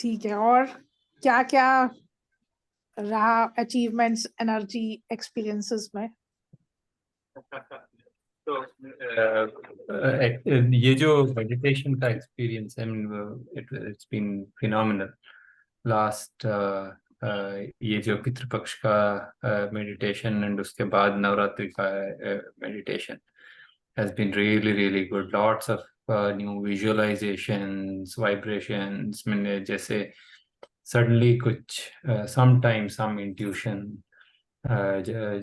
ठीक है, और क्या क्या रहा अचीवमेंट्स एनर्जी एक्सपीरियंसेस में? तो ये जो मेडिटेशन का एक्सपीरियंस है, इट्स बीन फिनोमिनल लास्ट ये जो पितृपक्ष का मेडिटेशन एंड उसके बाद नवरात्रि का meditation has been really really good. Lots of new visualizations, vibrations. मैंने जैसे suddenly कुछ sometimes some intuition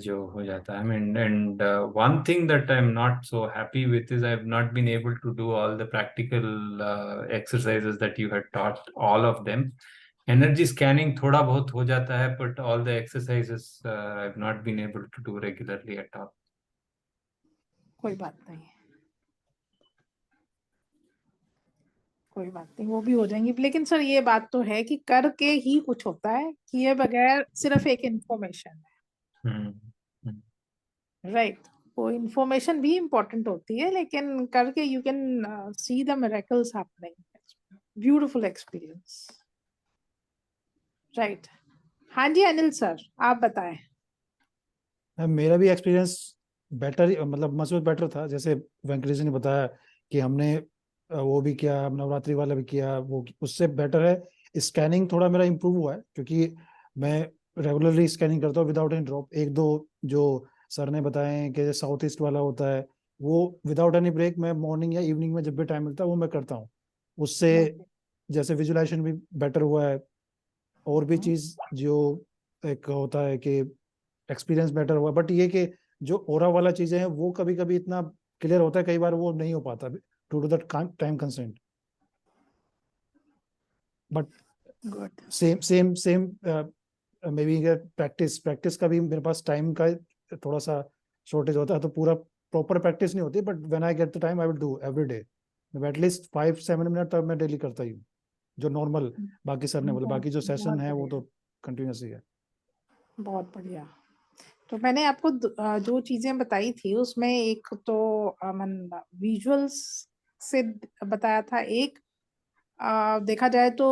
जो हो जाता है. And one thing that I'm not so happy with is I've not been able to do all the practical exercises that you had taught, all of them. Energy scanning थोड़ा बहुत हो जाता है, but all the exercises I've not been able to do regularly at all. कोई बात नहीं, कोई बात नहीं, वो भी हो जाएंगी। लेकिन सर ये बात तो है कि करके ही कुछ होता है, किए बगैर सिर्फ एक इंफॉर्मेशन है, राइट? वो इंफॉर्मेशन भी इम्पोर्टेंट होती है, लेकिन करके you can see the miracles happening. Beautiful experience, right? हाँ जी अनिल सर, आप बताएं। मेरा भी एक्सपीरियंस बेटर, मतलब मच बेटर था। जैसे वेंकटेश जी ने बताया कि हमने वो भी किया, नवरात्रि वाला भी किया, वो उससे बेटर है। स्कैनिंग थोड़ा मेरा इम्प्रूव हुआ है, क्योंकि मैं रेगुलरली स्कैनिंग करता हूँ विदाउट एनी ड्रॉप। एक दो जो सर ने बताए कि साउथ ईस्ट वाला होता है, वो विदाउट एनी ब्रेक मैं मॉर्निंग या इवनिंग में जब भी टाइम मिलता है वो मैं करता हूँ। उससे जैसे विजुलाइजेशन भी बेटर हुआ है, और भी चीज जो एक होता है कि एक्सपीरियंस बेटर हुआ। बट ये कि जो ओरा वाला चीजें हैं वो कभी कभी इतना क्लियर होता है, कई बार वो नहीं हो पाता to to that time constraint. But same same same maybe practice का भी मेरे पास टाइम का थोड़ा सा शॉर्टेज होता है, तो पूरा प्रॉपर प्रैक्टिस नहीं होती। But when I get the time I will do every day, at least 5-7 minute तक मैं डेली करता ही हूँ, जो नॉर्मल बाकी सर ने बोला। बाकी जो सेशन है वो तो कंटिन्यूस ही है। बहुत बढ़िया। तो मैंने आपको जो चीजें बताई थी उसमें एक तो विजुअल्स से बताया था, एक देखा जाए तो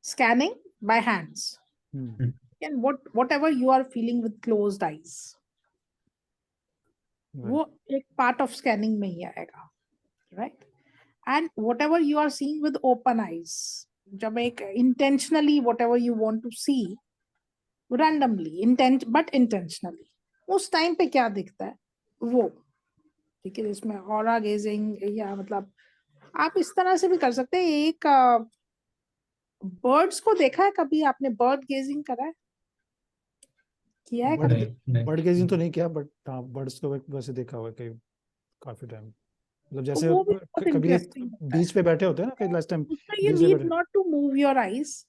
scanning by hands, and whatever you are feeling with closed eyes, वो एक पार्ट ऑफ स्कैनिंग में ही आएगा, right? And whatever you are seeing with open eyes, जब एक intentionally whatever you want to see randomly but intentionally, उस time पे क्या दिखता है वो, ठीक है? इसमें ऑरा गेजिंग, या मतलब आप इस तरह से भी कर सकते हैं। एक बर्ड्स को देखा है कभी आपने? बर्ड गेजिंग करा है, किया है कभी? बर्ड गेजिंग तो नहीं किया, बट हाँ बर्ड्स को वैसे देखा हुआ है काफी टाइम। मतलब जैसे वो भी बहुत कभी इंटरेस्टिंग बीच पे बैठे होते हैं ना, कई लास्ट टाइम यू बीच पे नीड बैठे। Not to move your eyes,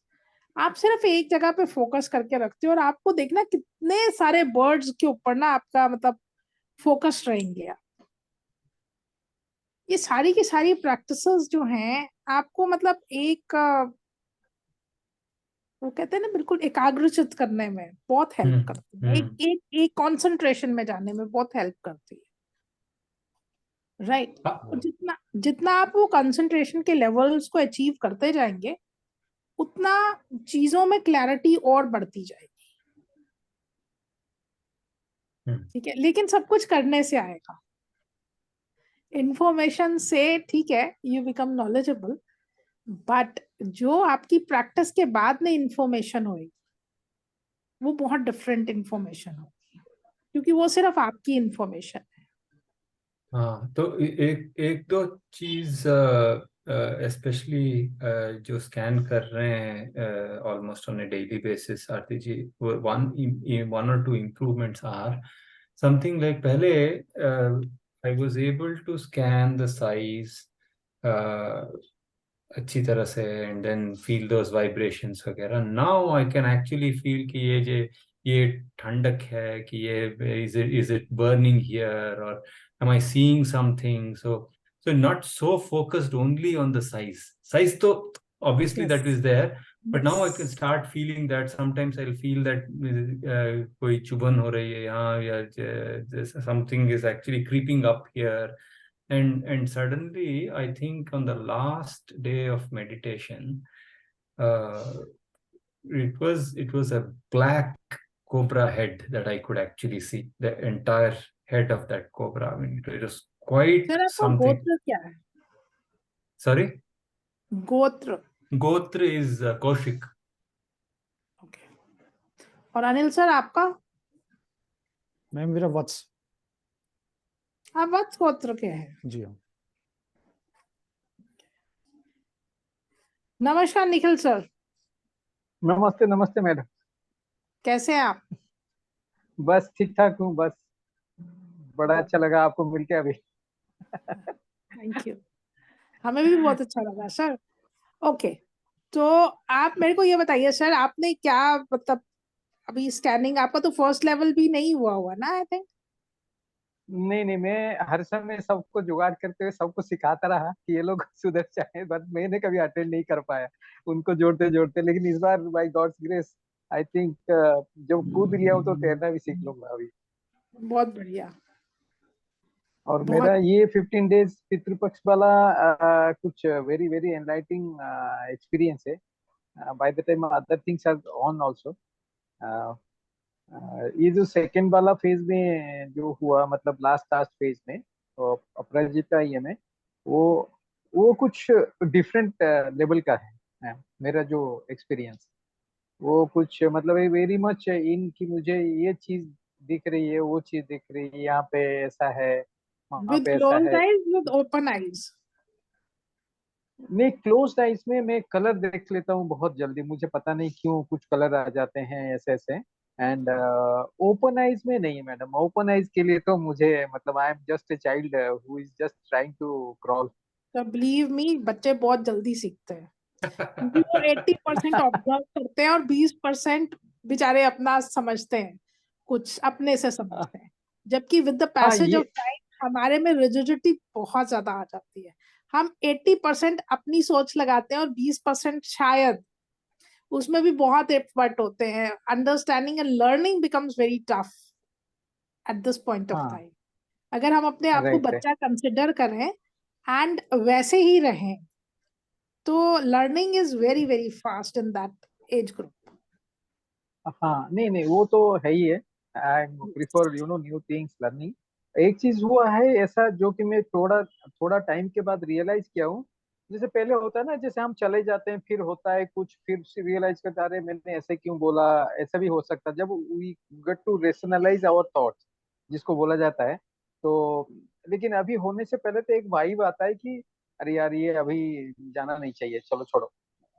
आप सिर्फ एक जगह पे फोकस करके रखते हो और आपको देखना कितने सारे बर्ड्स के ऊपर ना आपका मतलब फोकस रहेंगे। ये सारी की सारी प्रैक्टिसेस जो हैं आपको मतलब एक वो कहते हैं ना बिल्कुल एकाग्रचित करने में बहुत हेल्प करती है, एक एक एक कंसंट्रेशन में जाने में बहुत हेल्प करती है, राइट? और जितना जितना आप वो कंसंट्रेशन के लेवल्स को अचीव करते जाएंगे उतना चीजों में क्लैरिटी और बढ़ती जाएगी, ठीक है? लेकिन सब कुछ करने से आएगा, इंफॉर्मेशन से, ठीक है, यू बिकम नॉलेजेबल, बट जो आपकी प्रैक्टिस के बाद में इंफॉर्मेशन होगी वो बहुत डिफरेंट इंफॉर्मेशन होगी, क्योंकि वो सिर्फ आपकी इंफॉर्मेशन है। हाँ, तो एक दो चीज स्पेशली जो स्कैन कर रहे हैं almost on a daily basis, Aarti ji, one और two improvements are something like, पहले I was able to scan the size अच्छी तरह से and then feel those vibrations वगैरह। Now I can actually feel कि ये ठंडक है, कि ये इज इट बर्निंग हियर, और am I seeing something? So not so focused only on the size तो obviously that is there, but now I can start feeling that sometimes I'll feel that कोई चुभन हो रही है यहाँ, या something is actually creeping up here, And suddenly, I think on the last day of meditation, it was a black cobra head that I could actually see, the entire head of that cobra. I mean, it was quite sir आपका something. गोत्र क्या है? Sorry, गोत्र. Gotra is Kaushik. Okay. और Anil sir आपका? Ma'am मेरा वत्स. आप वत्स गोत्र के हैं? जी हाँ. नमस्कार निखिल सर, नमस्ते नमस्ते मैडम. कैसे हैं आप? बस ठीक ठाक हूँ. बस बड़ा अच्छा लगा आपको मिलके अभी. Thank you. हमें भी बहुत अच्छा लगा सर. ओके, तो आप मेरे को ये बताइए सर, आपने क्या मतलब अभी स्कैनिंग, आपका तो फर्स्ट लेवल भी नहीं हुआ ना? आई थिंक नहीं, मैं हर समय सबको जुगाड़ करते हुए सबको सिखाता रहा कि ये लोग सुधर जाए, बट मैंने कभी अटेंड नहीं कर पाया उनको जोड़ते जोड़ते. लेकिन इस बार by God's grace I think जब कूद लिया हूँ तो तैरना भी सीख लूंगा अभी. बहुत बढ़िया. और बहुत. मेरा ये 15 डेज पितृपक्ष वाला कुछ वेरी वेरी एनलाइटिंग एक्सपीरियंस है. By the time other things are on also. ये जो सेकंड वाला फेज में जो हुआ, मतलब लास्ट फेज में तो अपराजिता ये में वो कुछ डिफरेंट लेवल का है. मेरा जो एक्सपीरियंस वो कुछ मतलब वेरी मच इन की मुझे ये चीज दिख रही है, वो चीज दिख रही है, यहाँ पे ऐसा है, वहाँ विद पे ऐसा क्लोज्ड है. Eyes, with open eyes? नहीं, क्लोज्ड आइज में मैं कलर देख लेता हूँ बहुत जल्दी. मुझे पता नहीं क्यों कुछ कलर आ जाते हैं ऐसे ऐसे. एंड ओपन आइज में नहीं मैडम. ओपन आइज के लिए तो मुझे मतलब I am just a child who is just trying to crawl. तो बिलीव मी, बच्चे बहुत जल्दी सीखते हैं क्योंकि वो 80% ऑब्जर्व करते हैं और 20% बेचारे अपना समझते हैं, कुछ अपने से समझते हैं. जबकि with the passage of time हमारे में रिजिडिटी बहुत ज्यादा आ जाती है. हम 80% अपनी सोच लगाते हैं और 20% शायद उसमें भी बहुत एफर्ट होते हैं. Understanding and learning becomes very tough at this point of time. अगर हम अपने आप को बच्चा कंसिडर करें एंड वैसे ही रहें तो learning is very very fast in that age group. हाँ, नहीं वो तो है ही है. I prefer new things learning. एक चीज हुआ है ऐसा जो कि मैं थोड़ा टाइम के बाद रियलाइज किया हूँ. जैसे पहले होता है ना, जैसे हम चले जाते हैं फिर होता है कुछ, फिर रियलाइज करते अरे मैंने ऐसे क्यों बोला. ऐसा भी हो सकता है जब we get to rationalise our thoughts जिसको बोला जाता है. तो लेकिन अभी होने से पहले तो एक वाइब आता है कि अरे यार ये अभी जाना नहीं चाहिए, चलो छोड़ो.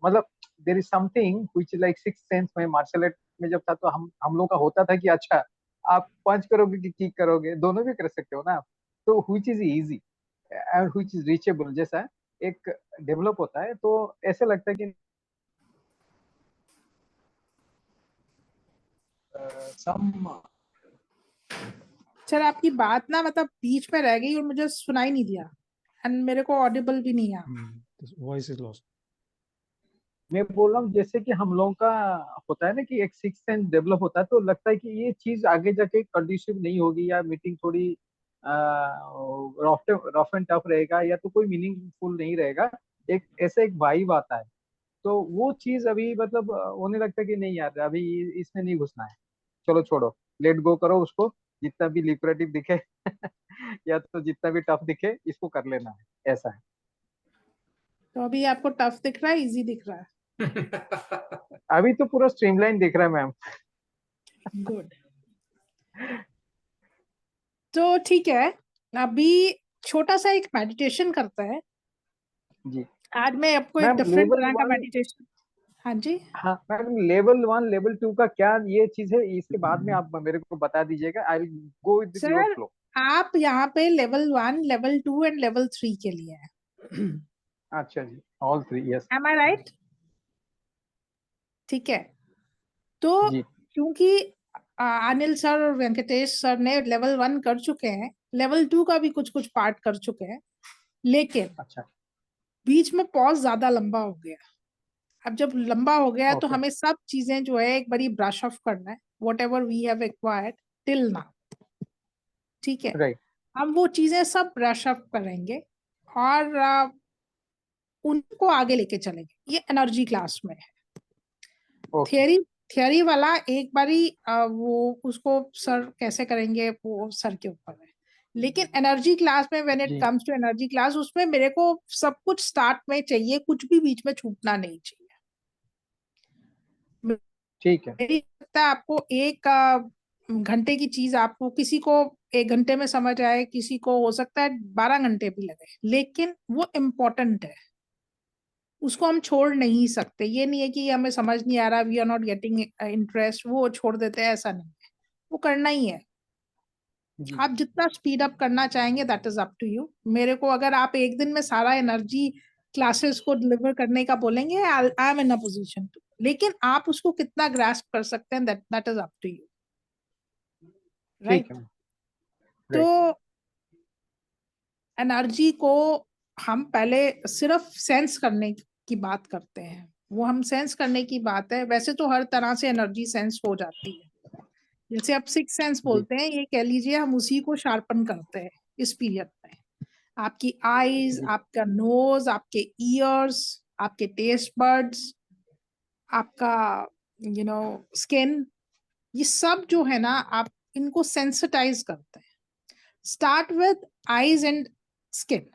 मतलब there is something which is like six sense. में मार्शल आर्ट में जब था तो हम लोग का होता था कि अच्छा आप पंच करोगे कि किक करोगे, दोनों भी कर सकते हो ना. तो which is easy and which is reachable जैसा एक डेवलप होता है. तो ऐसे लगता है कि सर आपकी बात ना मतलब बीच में रह गई और मुझे सुनाई नहीं दिया एंड मेरे को ऑडिबल भी नहीं आया. Voice is lost. मैं बोल रहा हूँ जैसे कि हम लोगों का होता है ना कि एक सिक्स सेंस डेवलप होता है, तो लगता है कि ये चीज आगे जाके कंडीशन नहीं होगी या मीटिंग थोड़ी रफ एंड टफ रहेगा या तो कोई मीनिंगफुल नहीं रहेगा. एक ऐसा एक वाइब आता है. तो वो चीज अभी मतलब होने लगता है कि नहीं यार अभी इसमें नहीं घुसना है, चलो छोड़ो, लेट गो करो उसको. जितना भी लिबरेटिव दिखे या तो जितना भी टफ दिखे इसको कर लेना है, ऐसा है. तो अभी आपको टफ दिख रहा है, इजी दिख रहा है? अभी तो पूरा स्ट्रीमलाइन दिख रहा है मैम. गुड. तो ठीक है, अभी छोटा सा एक मेडिटेशन करता है जी आज. मैं आपको एक मैम, डिफरेंट लेवल तरह का 1. मेडिटेशन. हाँ जी. हाँ मैम, लेवल 1 लेवल 2 का क्या ये चीज है, इसके बाद में आप मेरे को बता दीजिएगा. I will go with your sir flow. आप यहाँ पे लेवल 1, लेवल 2 एंड लेवल 3 के लिए है. अच्छा जी, all 3. Yes. Am I right? ठीक है. तो जी क्योंकि अनिल सर और वेंकटेश सर ने लेवल 1 कर चुके हैं, लेवल 2 का भी कुछ कुछ पार्ट कर चुके हैं, लेकिन अच्छा. बीच में पॉज ज्यादा लंबा हो गया. अब जब लंबा हो गया तो ओके. हमें सब चीजें जो है एक बारी ब्रश ऑफ करना है, whatever we have acquired till now. ठीक है. राइट. हम वो चीजें सब ब्रश अप करेंगे और उनको आगे लेके चलेंगे। ये एनर्जी क्लास में है। ओके थियरी वाला एक बारी वो उसको सर कैसे करेंगे वो सर के ऊपर है, लेकिन एनर्जी क्लास में व्हेन इट जी कम्स टू एनर्जी क्लास उसमें मेरे को सब कुछ स्टार्ट में चाहिए, कुछ भी बीच में छूटना नहीं चाहिए। ठीक है मेरी लगता है आपको एक घंटे की चीज आपको किसी को 1 घंटे में समझ आए, किसी को हो सकता है 12 घंटे भी लगे, लेकिन वो इम्पोर्टेंट है, उसको हम छोड़ नहीं सकते। ये नहीं है कि हमें समझ नहीं आ रहा, we are not getting interest, वो छोड़ देते हैं, ऐसा नहीं है, वो करना ही है। जी आप जितना स्पीड अप करना चाहेंगे that is up to you. मेरे को अगर आप एक दिन में सारा एनर्जी क्लासेस को डिलीवर करने का बोलेंगे, I am in a position to, लेकिन आप उसको कितना ग्रास्प कर सकते हैं that is up to you, ठीक राइट? है तो राइट एनर्जी को हम पहले सिर्फ सेंस करने की बात करते हैं, वो हम सेंस करने की बात है। वैसे तो हर तरह से एनर्जी सेंस हो जाती है, जैसे आप सिक्स सेंस जी बोलते हैं, ये कह लीजिए हम उसी को शार्पन करते हैं इस पीरियड में। आपकी आईज, जी आपका नोज, आपके ईयर्स, आपके टेस्ट बर्ड्स, आपका स्किन, ये सब जो है ना आप इनको सेंसिटाइज करते हैं। Start with eyes and skin,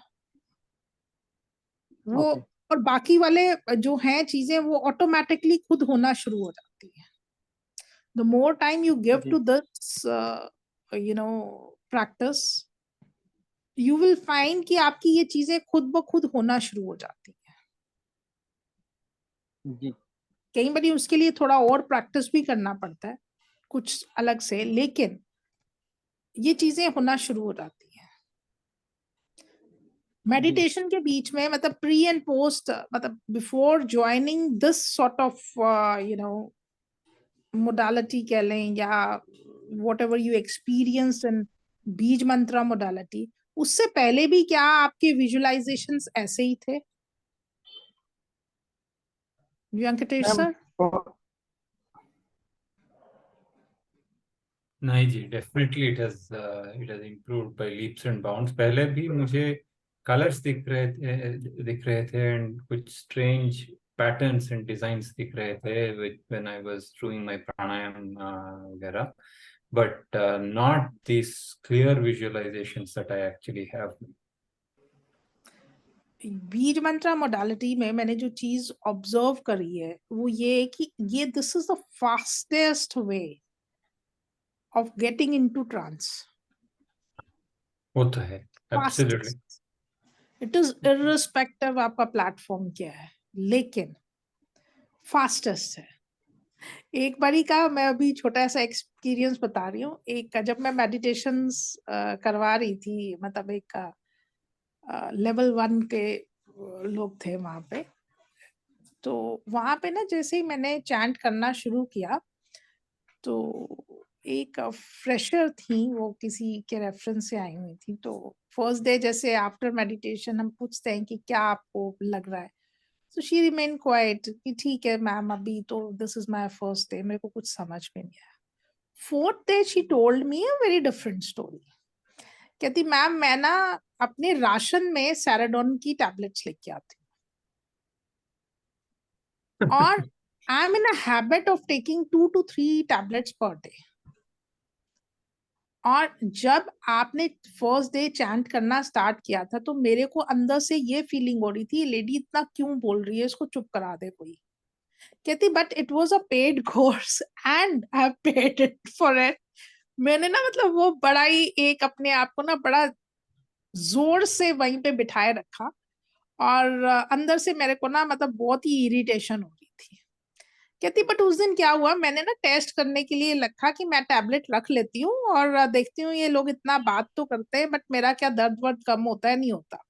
वो ओके और बाकी वाले जो हैं चीजें वो ऑटोमेटिकली खुद होना शुरू हो जाती है। The more time you give जी to this practice, you will find कि आपकी ये चीजें खुद ब खुद होना शुरू हो जाती है। जी कई बार उसके लिए थोड़ा और प्रैक्टिस भी करना पड़ता है कुछ अलग से, लेकिन ये चीजें होना शुरू हो जाती है। जी मेडिटेशन के बीच में मतलब प्री एंड पोस्ट, मतलब before joining this sort of modality कह लें, या what ever you experience in बीज मंत्रा मोडालिटी, उससे पहले भी क्या आपके विजुअलाइजेशंस ऐसे ही थे वेंकटेश मैम सर? नहीं जी, definitely it has improved by leaps and bounds. पहले भी मुझे कलर्स दिख रहे थे एंड कुछ स्ट्रेंज पैटर्न्स एंड डिजाइन्स दिख रहे थे when I was doing my pranayama वगैरह, but not these clear visualizations that I actually have. बीज मंत्रा मोडालिटी में मैंने जो चीज ऑब्जर्व करी है वो ये है कि ये this is the fastest way of getting into trance. वो तो है, absolutely. Fastest, it is irrespective आपका प्लेटफॉर्म क्या है, लेकिन फास्टेस्ट है। एक बारी का मैं अभी छोटा सा एक्सपीरियंस बता रही हूँ। एक जब मैं मेडिटेशंस करवा रही थी, मतलब एक लेवल 1 के लोग थे वहां पे, तो वहां पे ना जैसे ही मैंने चैंट करना शुरू किया तो एक फ्रेशर थी, वो किसी के रेफरेंस से आई हुई थी। तो फर्स्ट डे जैसे आफ्टर मेडिटेशन हम पूछते हैं कि क्या आपको लग रहा है, तो शी रिमेन क्वाइट कि ठीक है मैम, अभी तो this is my first day, मेरे को कुछ समझ में नहीं आया। Fourth day she told me a very different story. कहती मैम मैं ना अपने राशन में सैराडोन की टैबलेट्स लेके आती हूँ और आई am in a habit of taking 2 to 3 tablets per day. और जब आपने फर्स्ट डे चैंट करना स्टार्ट किया था तो मेरे को अंदर से ये फीलिंग हो रही थी, लेडी इतना क्यों बोल रही है, इसको चुप करा दे कोई। कहती but it was a paid course and I have paid it for it. मैंने ना मतलब वो बड़ा ही एक अपने आप को ना बड़ा जोर से वहीं पे बिठाए रखा, और अंदर से मेरे को ना मतलब बहुत ही इरिटेशन हो रही थी। कहती बट उस दिन क्या हुआ, मैंने ना टेस्ट करने के लिए रखा कि मैं टैबलेट रख लेती हूँ और देखती हूँ ये लोग इतना बात तो करते हैं बट मेरा क्या दर्द वर्द कम होता है नहीं होता।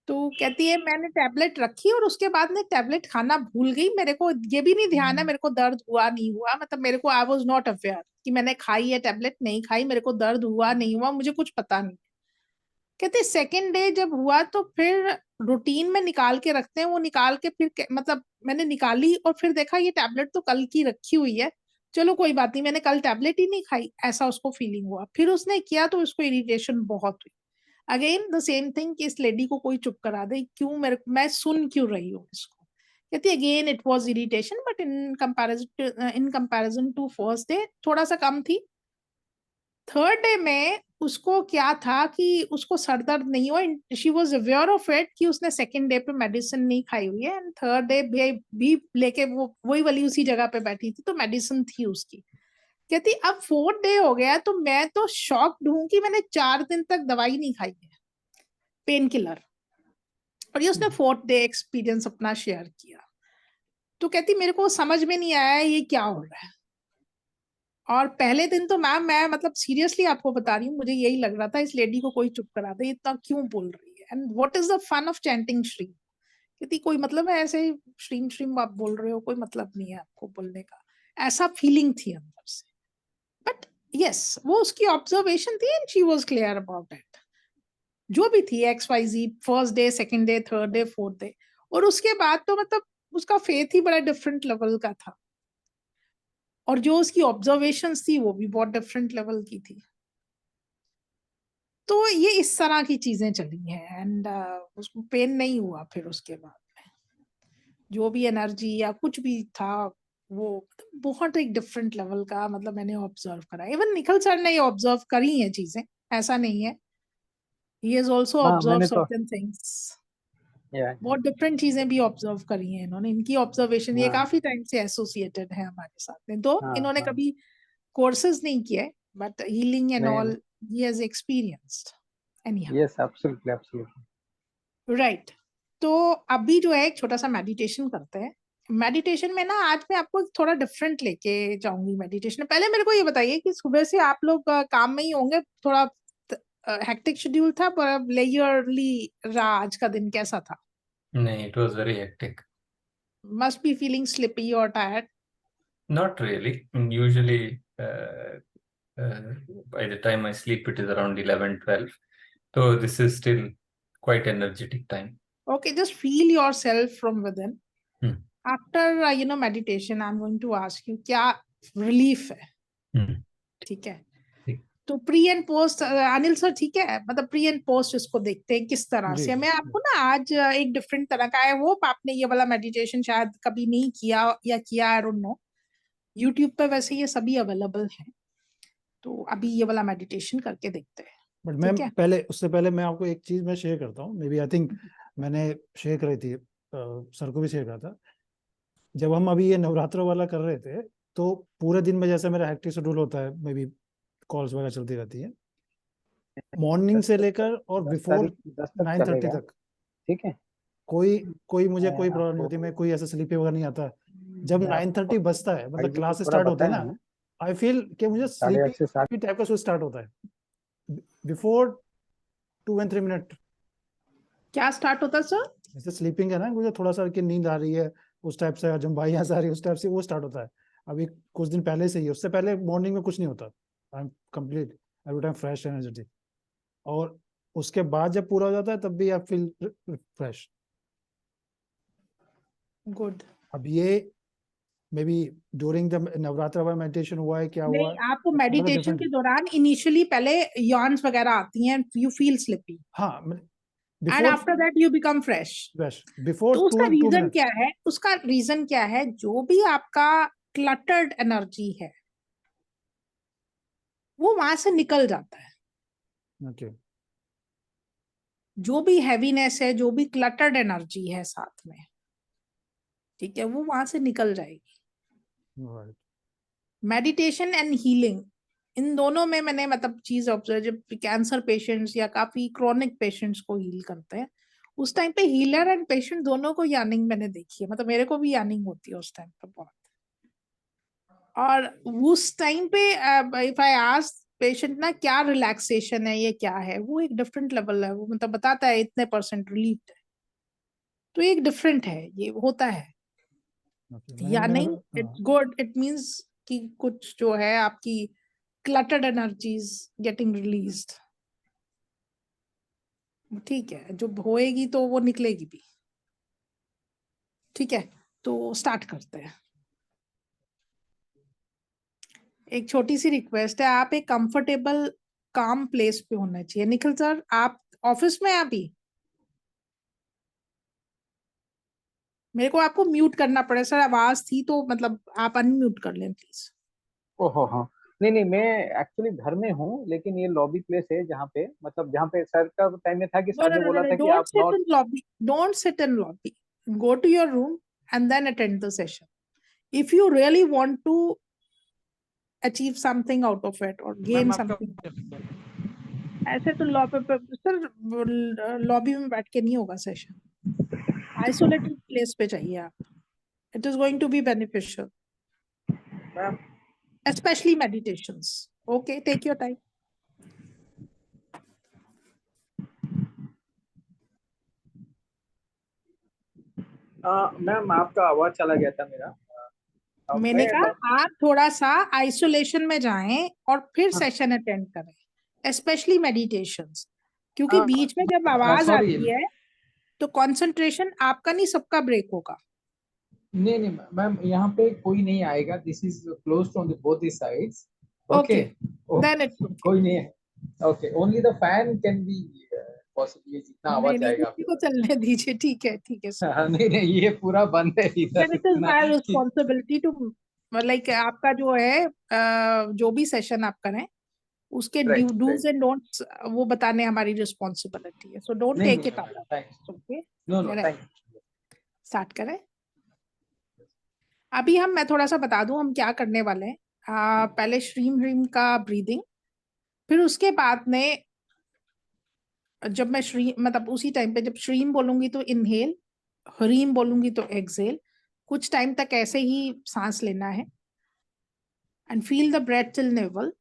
तो कहती है मैंने टैबलेट रखी और उसके बाद में टैबलेट खाना भूल गई, मेरे को ये भी नहीं ध्यान है मेरे को दर्द हुआ नहीं हुआ, मतलब मेरे को आई वाज नॉट अवेयर कि मैंने खाई है टैबलेट नहीं खाई, मेरे को दर्द हुआ नहीं हुआ, मुझे कुछ पता नहीं। कहते सेकेंड डे जब हुआ तो फिर रूटीन में निकाल के रखते हैं, वो निकाल के फिर मतलब मैंने निकाली और फिर देखा ये टैबलेट तो कल की रखी हुई है, चलो कोई बात नहीं, मैंने कल टैबलेट ही नहीं खाई, ऐसा उसको फीलिंग हुआ। फिर उसने किया तो उसको इरिटेशन बहुत हुई। अगेन द सेम थिंग कि इस लेडी को कोई चुप करा दे, क्यों मैं सुन क्यों रही हूँ इसको। कहती again it was irritation but in comparison to first day थोड़ा सा कम थी। थर्ड डे में उसको क्या था कि उसको सर दर्द नहीं हुआ, she was aware of it कि उसने सेकंड डे पे मेडिसिन नहीं खाई हुई है, एंड थर्ड डे भी लेके वो वही वाली उसी जगह पे बैठी थी तो मेडिसिन थी उसकी। कहती अब फोर्थ डे हो गया तो मैं तो शॉक्ड हूं कि मैंने 4 दिन तक दवाई नहीं खाई है, पेन किलर। और ये उसने फोर्थ डे एक्सपीरियंस अपना शेयर किया। तो कहती मेरे को समझ में नहीं आया ये क्या हो रहा है। और पहले दिन तो मैम मैं मतलब सीरियसली आपको बता रही हूँ, मुझे यही लग रहा था इस लेडी को कोई चुप करा दे, इतना क्यों बोल रही है, and what is the fun of chanting श्रीम। कहती कोई मतलब है ऐसे ही श्रीम श्रीम आप बोल रहे हो, कोई मतलब नहीं है आपको बोलने का, ऐसा फीलिंग थी अंदर से। बट यस वो उसकी ऑब्जर्वेशन थी and she was clear about it. जो भी थी XYZ, first day, second day, third day, fourth day. और उसके बाद तो मतलब उसका फेथ ही बड़ा डिफरेंट लेवल का था, और जो उसकी ऑब्जर्वेशंस थी वो भी बहुत डिफरेंट लेवल की थी। तो ये इस तरह की चीजें चली हैं, एंड उसको पेन नहीं हुआ फिर उसके बाद में। जो भी एनर्जी या कुछ भी था वो बहुत एक डिफरेंट लेवल का, मतलब मैंने ऑब्जर्व करा। इवन निखिल सर ने ये ऑब्जर्व करी हैं चीजें, ऐसा नहीं है, ही हैज आल्सो हाँ ऑब्जर्व मैंने तो सर्टेन थिंग्स। या बहुत डिफरेंट चीजें भी ऑब्जर्व करी हैं इन्होंने। इनकी ऑब्जर्वेशन ये हाँ काफी टाइम से एसोसिएटेड है हमारे साथ में, तो हाँ इन्होंने हाँ कभी कोर्सेज नहीं किए बट हीलिंग एंड नहीं all he has experienced anyhow. Yes absolutely absolutely right. तो अभी जो है एक छोटा सा मेडिटेशन करते हैं। मेडिटेशन में ना आज मैं आपको थोड़ा डिफरेंट लेके जाऊंगी मेडिटेशन। पहले मेरे को ये बताइए कि सुबह से आप लोग काम में ही होंगे, थोड़ा हेक्टिक शेड्यूल था पर लेयरली रहा, आज का दिन कैसा था? नहीं, it was very hectic. Must be feeling sleepy or tired. Not really. Usually, by the time I sleep, it is around 11, 12. So this is still quite energetic time. Okay, just feel yourself from within. Hmm. After meditation, I'm going to ask you क्या relief है, Hmm. ठीक है? ठीक। तो pre and post Anil sir, ठीक है, मतलब pre and post इसको देखते हैं किस तरह जी, से। जी, मैं आपको ना आज एक डिफरेंट तरह का, आई होप आपने ये वाला मेडिटेशन शायद कभी नहीं किया या किया, आई डोंट नो। यूट्यूब पे वैसे ये सभी अवेलेबल है, तो अभी ये वाला मेडिटेशन करके देखते हैं। बट मैम ठीक है, पहले उससे पहले मैं आपको एक चीज मैं शेयर करता हूँ, मे बी आई थिंक मैंने शेयर करी थी, सर को भी शेयर करा था। जब हम अभी ये नवरात्र वाला कर रहे थे तो पूरे दिन में जैसे मेरा हेक्टिक शेड्यूल होता है, मे बी कॉल्स वगैरह चलती रहती है मॉर्निंग से लेकर और 10 बिफोर तारीख 10 तक 9:30 चलेगा तक ठीक है। कोई कोई मुझे मैं कोई प्रॉब्लम नहीं होती, आपको मैं कोई ऐसा स्लीपी वगैरह नहीं आता। जब मैं आपको 9:30 बजता है, मतलब आईडी क्लास पूरा स्टार्ट होती है बताया ना, ना, आई फील कि मुझे 8:30 से 7 स्लीपी टाइप का कुछ स्टार्ट होता है बिफोर 2 and 3 मिनट। क्या स्टार्ट होता सर? जैसे स्लीपिंग है ना, मुझे थोड़ा सा कि नींद आ रही है उस टाइप से, जब भाई यहाँ से आ रही है उस टाइप से वो स्टार्ट होता है। अभी कुछ दिन पहले से ही, उससे पहले मॉर्निंग में कुछ नहीं होता। I am complete every time fresh energetic, और उसके बाद जब पूरा हो जाता है तब भी आप फील फ्रेश। गुड। अब ये may be during the Navratra वाला मेडिटेशन हुआ है, क्या हुआ नहीं, है, आपको मतलब मेडिटेशन डिफरेंट। के दौरान इनिशियली पहले यॉन्स वगैरह आती हैं, यू फील स्लिपी, हाँ, and before after that you become fresh. Fresh before तो उसका टू रीजन मिनट्स क्या है? उसका रीजन क्या है? जो भी आपका क्लटर्ड एनर्जी है वो वहां से निकल जाता है। ओके। जो भी हैवीनेस है, जो भी क्लटर्ड एनर्जी है साथ में, ठीक है, वो वहां से निकल जाएगी। राइट। मेडिटेशन एंड हीलिंग, इन दोनों में मैंने मतलब चीज ऑब्जर्व, जब कैंसर पेशेंट्स या काफी क्रॉनिक पेशेंट्स को हील करते हैं उस टाइम पे हीलर एंड पेशेंट दोनों को यार्निंग मैंने देखी है, मतलब मेरे को भी यार्निंग होती है उस टाइम पे बहुत। और उस टाइम पे इफ आई आस्क पेशेंट ना क्या रिलैक्सेशन है, ये क्या है, वो एक डिफरेंट लेवल है, वो मतलब बताता है इतने % रिलीफ है। तो एक डिफरेंट है, ये होता है। यार्निंग इट्स गुड, इट मींस कि कुछ जो है आपकी क्लटर्ड एनर्जीज गेटिंग रिलीज्ड, ठीक है, जो होएगी तो वो निकलेगी भी। ठीक है, तो स्टार्ट करते हैं। एक छोटी सी रिक्वेस्ट है, आप एक कंफर्टेबल काम प्लेस पे होना चाहिए। निखिल सर, आप ऑफिस में हैं अभी? मेरे को आपको म्यूट करना पड़े सर, आवाज थी तो मतलब आप अनम्यूट कर लें प्लीज। ओहो हाँ, नहीं नहीं, मैं एक्चुअली घर में हूँ, लेकिन ये लॉबी प्लेस है जहाँ पे, मतलब जहाँ पे सर का टाइम में था कि No, सर no, ने no, no, बोला no. था कि Don't आप sit not. in lobby. Don't sit in lobby. Go to your room and then attend the session. If you really want to achieve something out of it or gain something, ऐसे तो sir lobby में बैठ के नहीं होगा session, isolated place पे चाहिए आप। It is going to be beneficial, especially meditations. Okay, take your time. Ma'am आपका आवाज चला गया था मेरा। मैंने कहा आप थोड़ा सा आइसोलेशन में जाएं और फिर सेशन अटेंड करें, स्पेशली मेडिटेशंस, क्योंकि बीच में जब आवाज आती है तो कंसंट्रेशन आपका नहीं सबका ब्रेक होगा। नहीं नहीं मैम, यहाँ पे कोई नहीं आएगा। This is closed on both the sides. Okay, then it's कोई नहीं है। Okay, only the fan can be possibly, जितना आवाज नहीं, आएगा उसी को चलने दीजिए, ठीक है सर। नहीं नहीं, ये पूरा बंद है देन इधर इट इज इतना माय रिस्पांसिबिलिटी टू, लाइक आपका जो है जो भी सेशन आप करें उसके Right, डूज एंड डोंट्स वो बताने हमारी रिस्पांसिबिलिटी है, सो डोंट नहीं टेक नहीं it out. Thanks. Okay, no no thank start करें। अभी मैं थोड़ा सा बता दूं हम क्या करने वाले हैं। पहले श्रीम ह्रीम का ब्रीदिंग, फिर उसके बाद में जब मैं श्री मतलब उसी टाइम पे जब श्रीम बोलूंगी तो इनहेल, ह्रीम बोलूंगी तो एक्सहेल, कुछ टाइम तक ऐसे ही सांस लेना है and feel the breath till navel.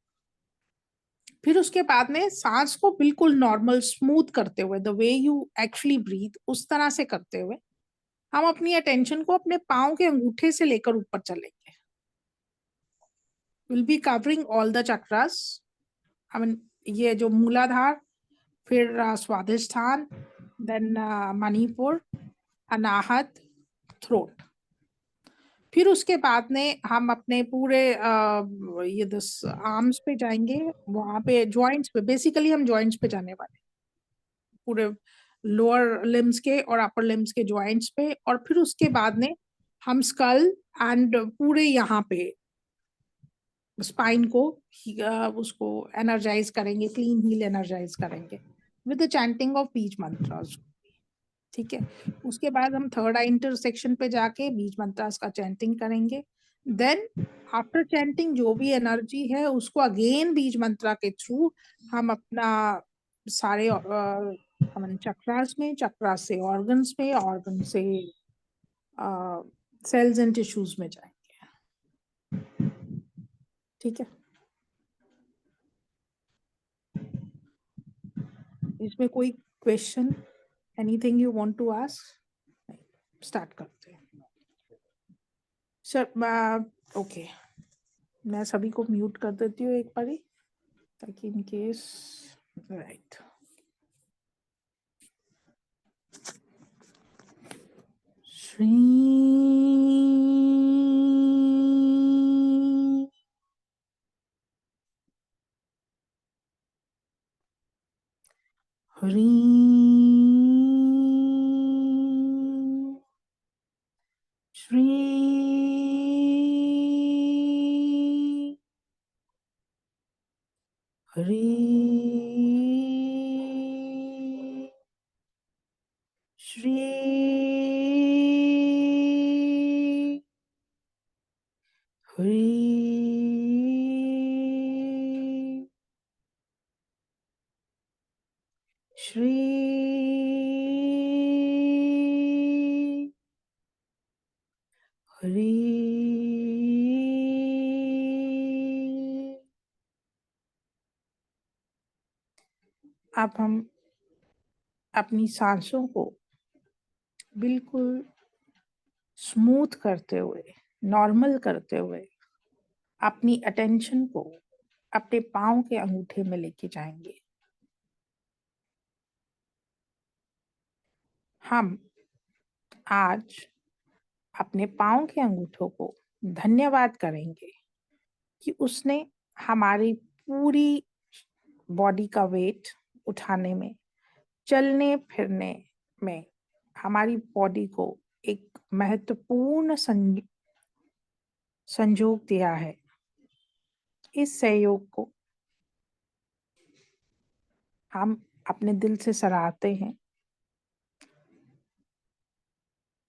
फिर उसके बाद में सांस को बिल्कुल नॉर्मल स्मूथ करते हुए, the way you actually breathe उस तरह से करते हुए हम अपनी अटेंशन को अपने पाँव के अंगूठे से लेकर ऊपर चलेंगे। Will be covering all the chakras, I mean ये जो मूलाधार, फिर स्वादिष्ठान, देन मणिपुर, अनाहत, थ्रोट। फिर उसके बाद में हम अपने पूरे ये 10 आर्म्स पे जाएंगे, वहां पे जॉइंट्स पे, बेसिकली हम जॉइंट्स पे जाने वाले, पूरे लोअर लिम्स के और अपर लिम्स के जॉइंट्स पे। और फिर उसके बाद में हम स्कल एंड पूरे यहाँ पे स्पाइन को उसको एनर्जाइज करेंगे, क्लीन हील एनर्जाइज करेंगे विद द चैंटिंग ऑफ बीज मंत्रास। ठीक है, उसके बाद हम थर्ड आई इंटरसेक्शन पे जाके बीज मंत्रास का चैंटिंग करेंगे। देन आफ्टर चैंटिंग जो भी एनर्जी है उसको अगेन बीज मंत्रा के थ्रू हम अपना सारे हम चक्रास में, चक्रास से ऑर्गन्स में, ऑर्गन से सेल्स एंड टिश्यूज में जाएंगे। ठीक है, इसमें कोई question, anything you want to ask? Start करते हैं सर। ओके, मैं सभी को म्यूट कर देती हूँ एक बारी, ताकि in case. Right, Shri Hari Shri Hari Shri Hari Shri Hari अब हम अपनी सांसों को बिल्कुल स्मूथ करते हुए, नॉर्मल करते हुए अपनी अटेंशन को अपने पाँव के अंगूठे में लेके जाएंगे। हम आज अपने पाँव के अंगूठों को धन्यवाद करेंगे कि उसने हमारी पूरी बॉडी का वेट उठाने में, चलने फिरने में हमारी बॉडी को एक महत्वपूर्ण संयोग दिया है। इस सहयोग को हम अपने दिल से सराहते हैं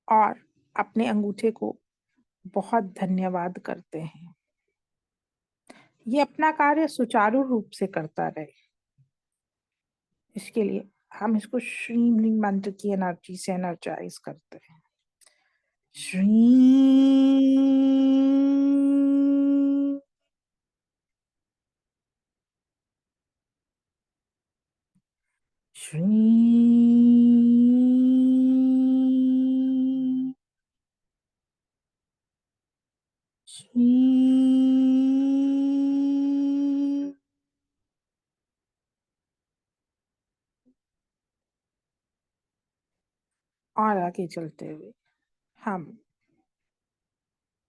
और अपने अंगूठे को बहुत धन्यवाद करते हैं। ये अपना कार्य सुचारू रूप से करता रहे, इसके लिए हम इसको श्री मंत्र की एनर्जी से एनर्जाइज करते हैं। श्री श्री और आगे चलते हुए हम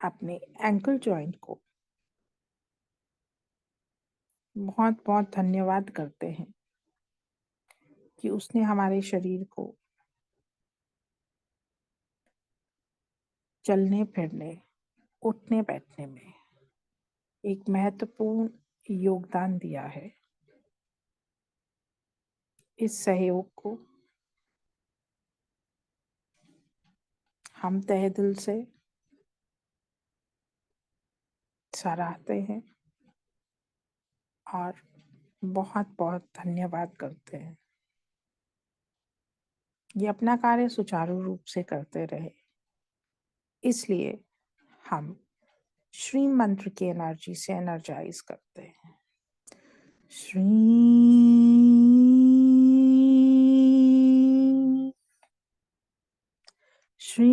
अपने एंकल जॉइंट को बहुत बहुत धन्यवाद करते हैं कि उसने हमारे शरीर को चलने फिरने, उठने बैठने में एक महत्वपूर्ण योगदान दिया है। इस सहयोग को हम तहे दिल से सराहते हैं और बहुत बहुत धन्यवाद करते हैं। ये अपना कार्य सुचारू रूप से करते रहे, इसलिए हम श्री मंत्र की एनर्जी से एनर्जाइज करते हैं। श्री श्री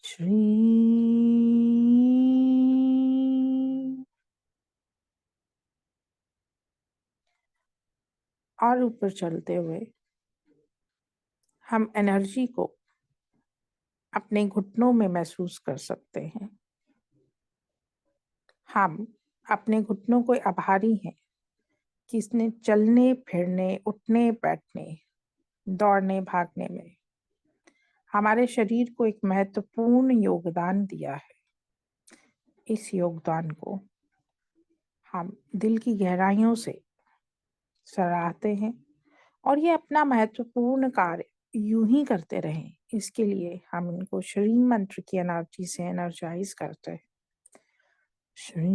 श्री और ऊपर चलते हुए हम एनर्जी को अपने घुटनों में महसूस कर सकते हैं। हम अपने घुटनों को आभारी हैं कि इसने चलने फिरने, उठने बैठने, दौड़ने भागने में हमारे शरीर को एक महत्वपूर्ण योगदान दिया है। इस योगदान को हम दिल की गहराइयों से सराहते हैं और ये अपना महत्वपूर्ण कार्य यूं ही करते रहें, इसके लिए हम इनको श्री मंत्र की एनर्जी से एनर्जाइज करते हैं। श्री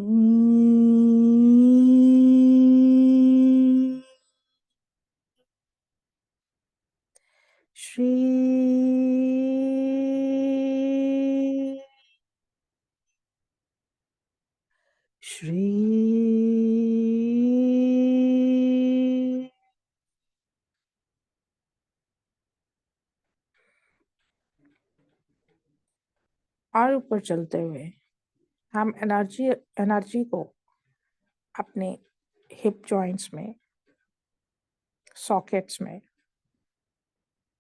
श्री श्री और ऊपर चलते हुए हम एनर्जी को अपने हिप जॉइंट्स में, सॉकेट्स में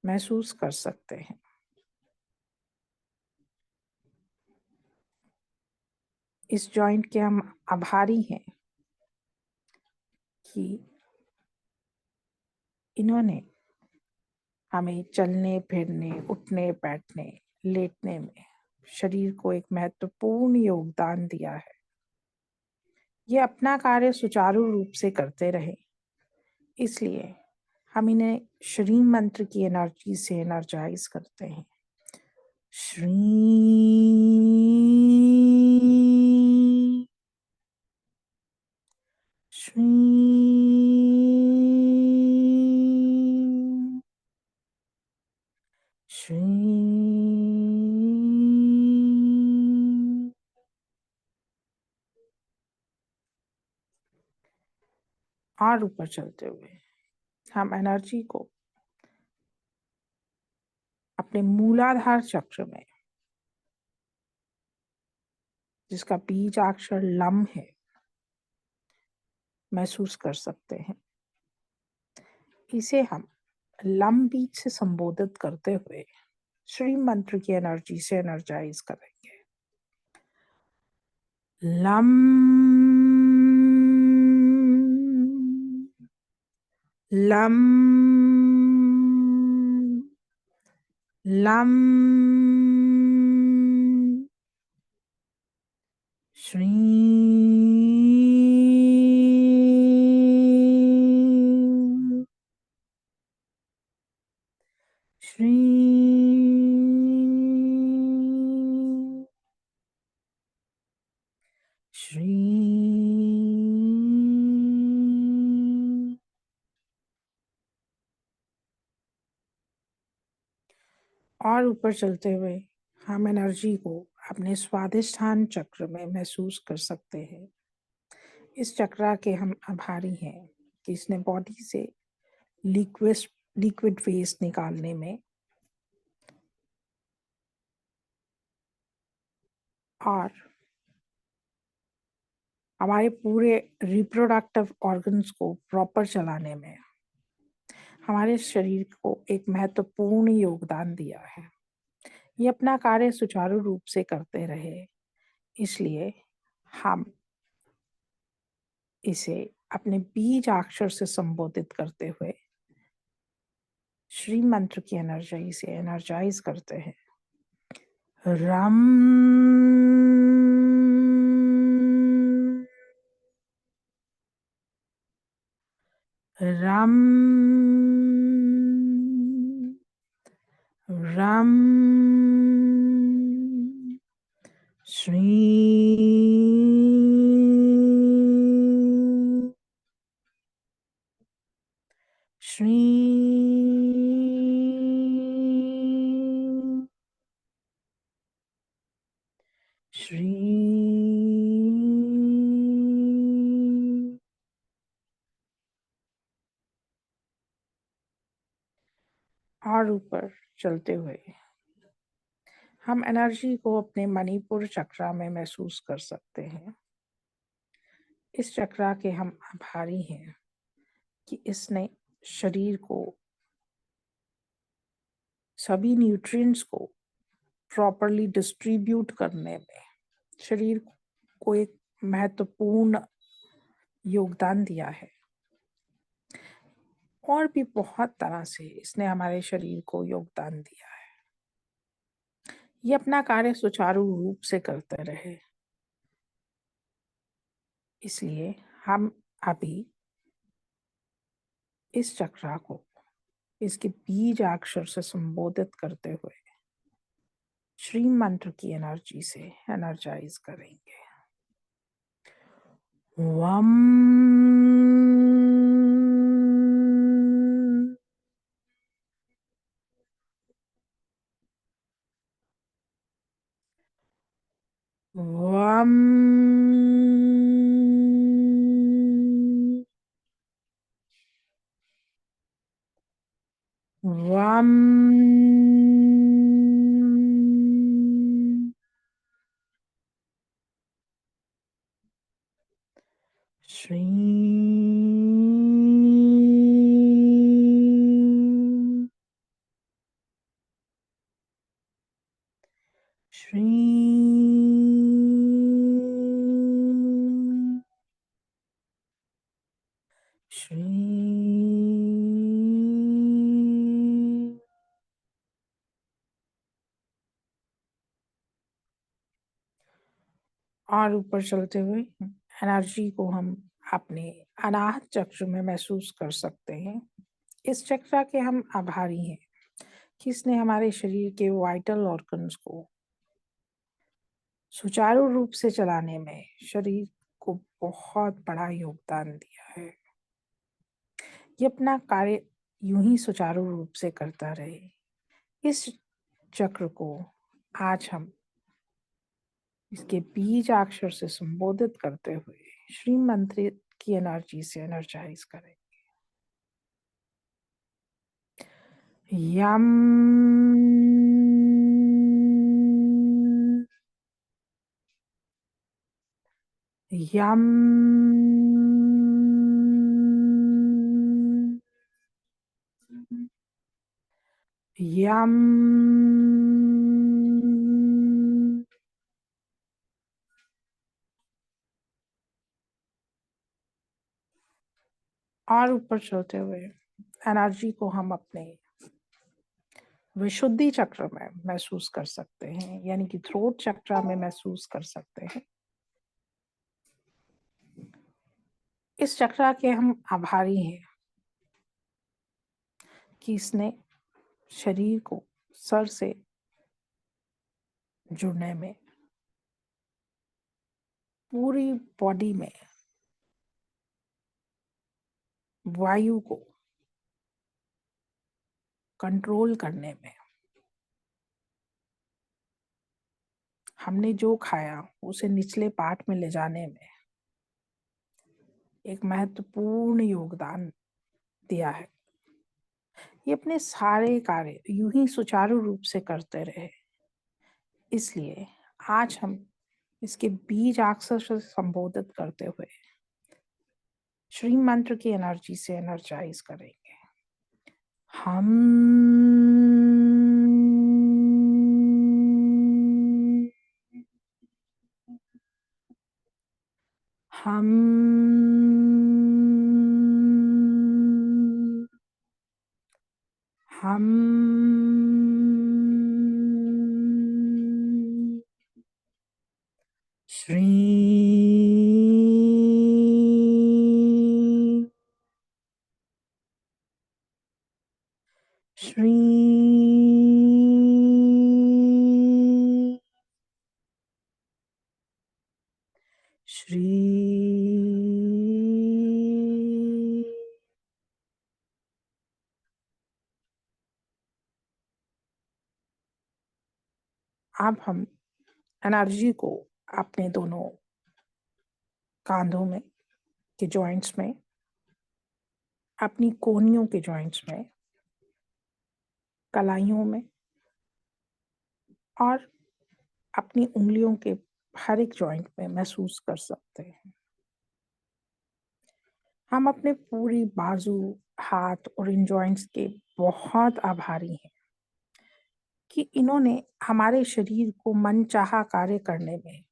महसूस कर सकते हैं। इस जॉइंट के हम आभारी हैं कि इन्होंने हमें चलने फिरने, उठने बैठने, लेटने में शरीर को एक महत्वपूर्ण योगदान दिया है। ये अपना कार्य सुचारू रूप से करते रहे, इसलिए हम इन्हें श्री मंत्र की एनर्जी से एनर्जाइज करते हैं। श्री श्री श्री और ऊपर चलते हुए हम एनर्जी को अपने मूलाधार चक्र में, जिसका बीजाक्षर लम है, महसूस कर सकते हैं। इसे हम लम बीज से संबोधित करते हुए श्री मंत्र की एनर्जी से एनर्जाइज करेंगे। Lump lump lump Shri Shri Shri और ऊपर चलते हुए हम एनर्जी को अपने स्वादिष्ठान चक्र में महसूस कर सकते हैं। इस चक्र के हम आभारी हैं कि इसने बॉडी से लिक्विड वेस्ट निकालने में और हमारे पूरे रिप्रोडक्टिव ऑर्गन्स को प्रॉपर चलाने में हमारे शरीर को एक महत्वपूर्ण योगदान दिया है। ये अपना कार्य सुचारू रूप से करते रहे, इसलिए हम इसे अपने बीज अक्षर से संबोधित करते हुए श्री मंत्र की एनर्जी से एनर्जाइज करते हैं। रम रम रम श्री श्री श्री और ऊपर चलते हुए हम एनर्जी को अपने मणिपुर चक्र में महसूस कर सकते हैं। इस चक्र के हम आभारी हैं कि इसने शरीर को सभी न्यूट्रिएंट्स को प्रॉपरली डिस्ट्रीब्यूट करने में शरीर को एक महत्वपूर्ण योगदान दिया है। और भी बहुत तरह से इसने हमारे शरीर को योगदान दिया है। ये अपना कार्य सुचारू रूप से करते रहे, इसलिए हम अभी इस चक्र को इसके बीज अक्षर से संबोधित करते हुए श्री मंत्र की एनर्जी से एनर्जाइज करेंगे। वम वम वम श्री श्री श्री और ऊपर चलते हुए एनर्जी को हम अपने अनाहत चक्र में महसूस कर सकते हैं। इस चक्र के हम आभारी हैं कि इसने हमारे शरीर के वाइटल ऑर्गन्स को सुचारू रूप से चलाने में शरीर को बहुत बड़ा योगदान दिया है। ये अपना कार्य यूं ही सुचारू रूप से करता रहे। इस चक्र को आज हम इसके बीज अक्षर से संबोधित करते हुए श्री मंत्र की एनर्जी से एनर्जाइज करेंगे। यम यम यम और ऊपर चलते हुए एनर्जी को हम अपने विशुद्धि चक्र में महसूस कर सकते हैं, यानी कि थ्रोट चक्र में महसूस कर सकते हैं। इस चक्र के हम आभारी हैं कि इसने शरीर को सर से जुड़ने में, पूरी बॉडी में वायु को कंट्रोल करने में, हमने जो खाया उसे निचले पार्ट में ले जाने में एक महत्वपूर्ण योगदान दिया है। ये अपने सारे कार्य यूं ही सुचारू रूप से करते रहे, इसलिए आज हम इसके बीज अक्षर से संबोधित करते हुए श्री मंत्र की एनर्जी से एनर्जाइज करेंगे। हम हम हम श्री श्री श्री अब हम एनर्जी को अपने दोनों कांधों में के जॉइंट्स में, अपनी कोहनियों के जॉइंट्स में, कलाइयों में और अपनी उंगलियों के हर एक जॉइंट में महसूस कर सकते हैं। हम अपने पूरी बाजू, हाथ और इन जॉइंट्स के बहुत आभारी हैं कि इन्होंने हमारे शरीर को मनचाहा कार्य करने में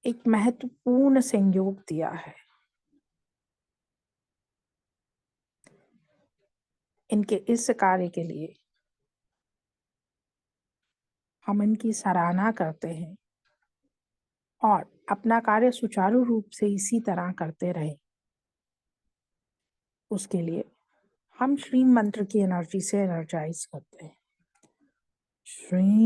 एक महत्वपूर्ण सहयोग दिया है। इनके इस कार्य के लिए हम इनकी सराहना करते हैं और अपना कार्य सुचारू रूप से इसी तरह करते रहे, उसके लिए हम श्री मंत्र की एनर्जी से एनर्जाइज करते हैं। श्री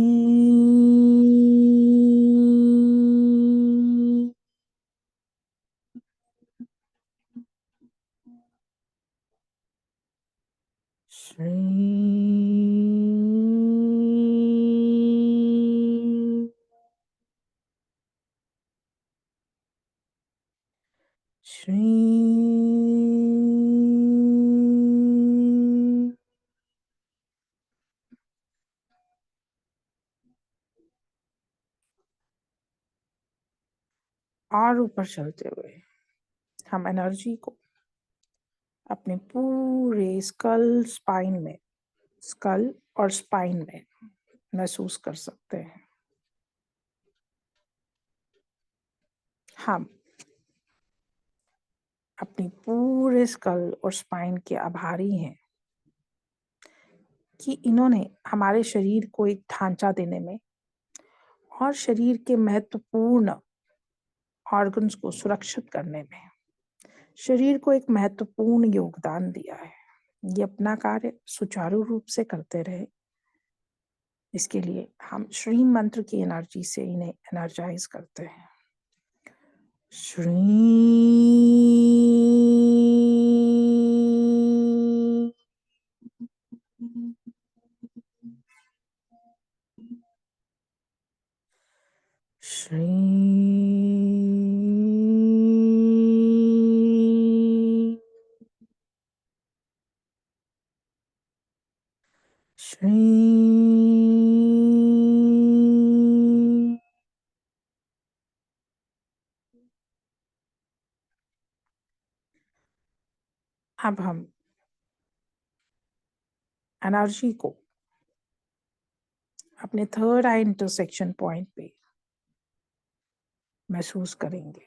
श्री और ऊपर चलते हुए हम एनर्जी को अपने पूरे स्कल और स्पाइन में महसूस कर सकते हैं। हम अपनी पूरे स्कल और स्पाइन के आभारी हैं कि इन्होंने हमारे शरीर को एक ढांचा देने में और शरीर के महत्वपूर्ण ऑर्गन्स को सुरक्षित करने में शरीर को एक महत्वपूर्ण योगदान दिया है। ये अपना कार्य सुचारू रूप से करते रहे, इसके लिए हम श्री मंत्र की एनर्जी से इन्हें एनर्जाइज करते हैं। श्री श्री श्री अब हम एनर्जी को अपने थर्ड आई इंटरसेक्शन पॉइंट पे महसूस करेंगे।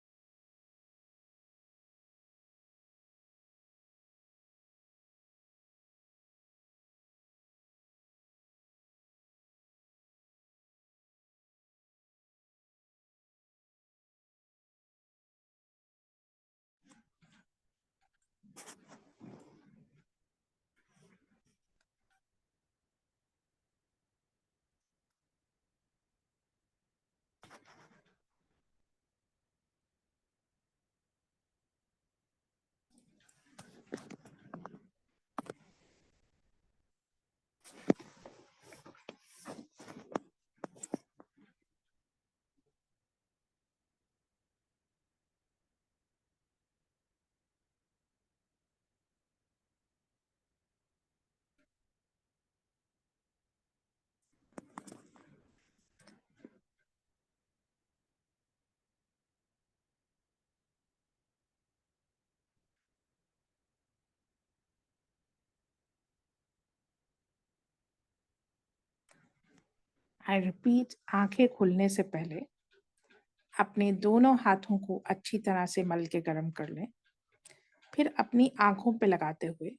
आई रिपीट, आंखें खुलने से पहले अपने दोनों हाथों को अच्छी तरह से मल के गर्म कर लें। फिर अपनी आंखों पे लगाते हुए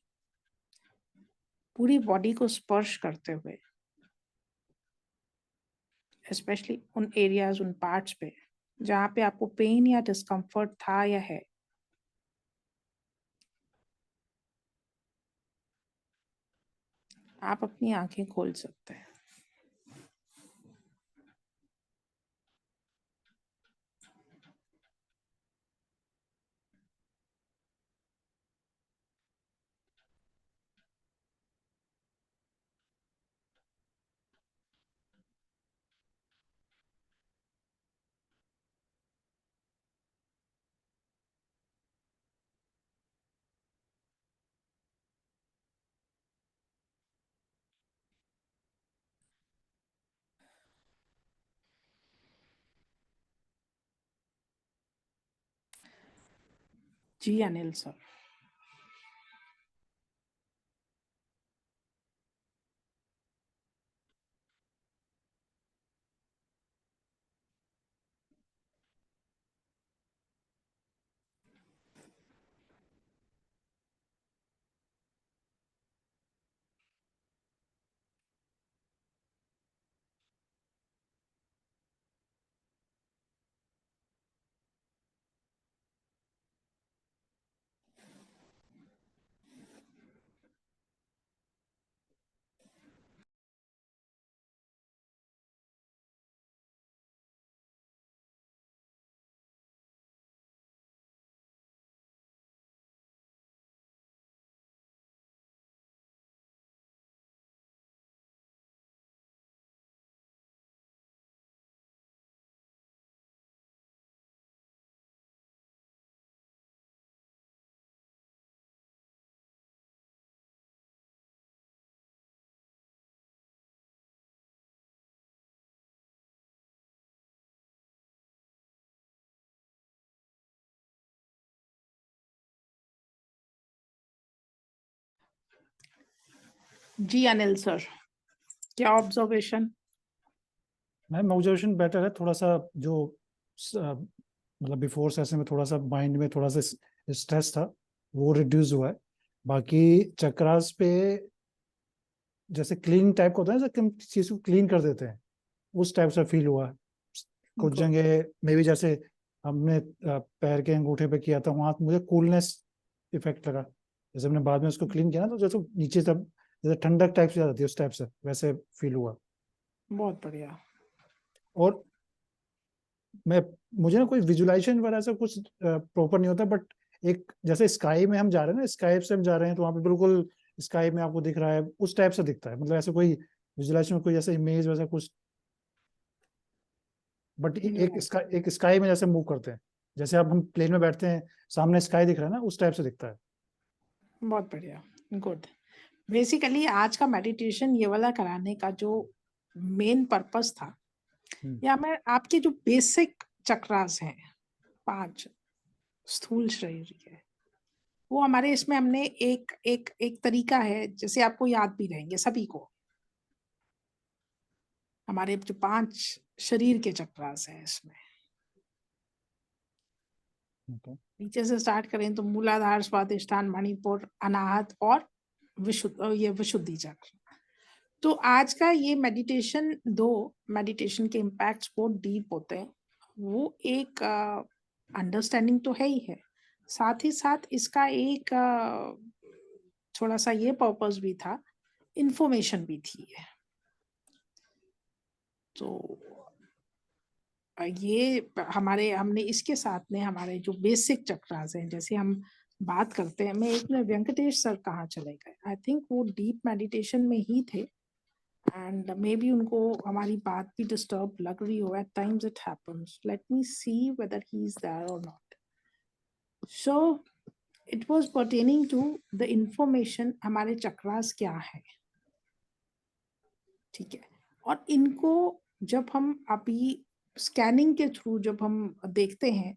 पूरी बॉडी को स्पर्श करते हुए, स्पेशली उन एरियाज, उन पार्ट्स पे जहाँ पे आपको पेन या डिस्कम्फर्ट था या है, आप अपनी आंखें खोल सकते हैं। जी अनिल सर। जी अनिल सर, क्या ऑब्जर्वेशन? मैम ऑब्जर्वेशन बेटर है, थोड़ा सा जो मतलब बिफोर सेशन में थोड़ा सा माइंड में थोड़ा सा स्ट्रेस था वो रिड्यूस हुआ है। बाकी चक्रास पे जैसे क्लीन टाइप का होता है, जैसे हम चीज को क्लीन कर देते हैं, उस टाइप से फील हुआ। कुछ जगह में भी जैसे हमने पैर के अंगूठे पे किया था, वहां मुझे कूलनेस इफेक्ट लगा। जैसे हमने बाद में उसको क्लीन किया ना, तो जैसे नीचे तब जैसे ठंडक टाइप से आ जाती है, उस टाइप से वैसे फील हुआ। बहुत बढ़िया। और मैं मुझे ना कोई विजुअलाइजेशन वगैरह ऐसा कुछ प्रॉपर नहीं होता, बट एक जैसे स्काई में हम जा रहे हैं ना, स्काई से हम जा रहे हैं तो वहाँ पे बिल्कुल स्काई में आपको दिख रहा है, उस टाइप से दिखता है। मतलब ऐसे कोई विजुअलाइजेशन में कोई ऐसा इमेज वैसा कुछ, बट एक स्काई में जैसे मूव करते हैं, जैसे आप हम प्लेन में बैठते हैं, सामने स्काई दिख रहा है ना, उस टाइप से दिखता है। बहुत बढ़िया, गुड। बेसिकली आज का मेडिटेशन ये वाला कराने का जो मेन पर्पस था, या मैं आपके जो बेसिक चक्रास हैं 5 स्थूल शरीर के, वो हमारे इसमें हमने एक एक एक तरीका है, जैसे आपको याद भी रहेंगे सभी को, हमारे जो 5 शरीर के चक्रास हैं इसमें। नीचे से स्टार्ट करें तो मूलाधार, स्वादिष्ठान, मणिपुर, अनाहत और विशुद्धि चक्र। तो आज का ये मेडिटेशन, 2 मेडिटेशन के इम्पैक्ट्स बहुत डीप होते हैं। वो एक अंडरस्टैंडिंग तो है ही है, साथ ही साथ इसका एक थोड़ा सा ये पर्पस भी था, इंफॉर्मेशन भी थी। तो ये हमने इसके साथ में हमारे जो बेसिक चक्रास हैं, जैसे हम बात करते हैं, मैं एक में वेंकटेश सर कहाँ चले गए, आई थिंक वो डीप मेडिटेशन में ही थे, एंड मे बी उनको हमारी बात भी डिस्टर्ब लग रही हो, at times it happens, let me see whether he is there और not. So it was pertaining to the information, हमारे चक्रास क्या है, ठीक है। और इनको जब हम अभी स्कैनिंग के थ्रू जब हम देखते हैं,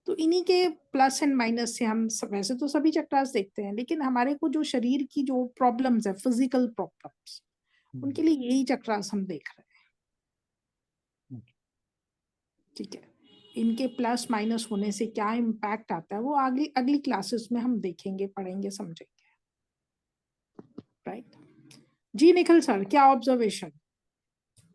तो इन्हीं के प्लस एंड माइनस से हम वैसे तो सभी चक्रास देखते हैं, लेकिन हमारे को जो शरीर की जो प्रॉब्लम्स है, फिजिकल प्रॉब्लम्स, उनके लिए यही चक्रास हम देख रहे हैं। ठीक है, इनके प्लस माइनस होने से क्या इम्पैक्ट आता है वो अगली अगली क्लासेस में हम देखेंगे, पढ़ेंगे, समझेंगे। राइट जी निखिल सर, क्या ऑब्जर्वेशन?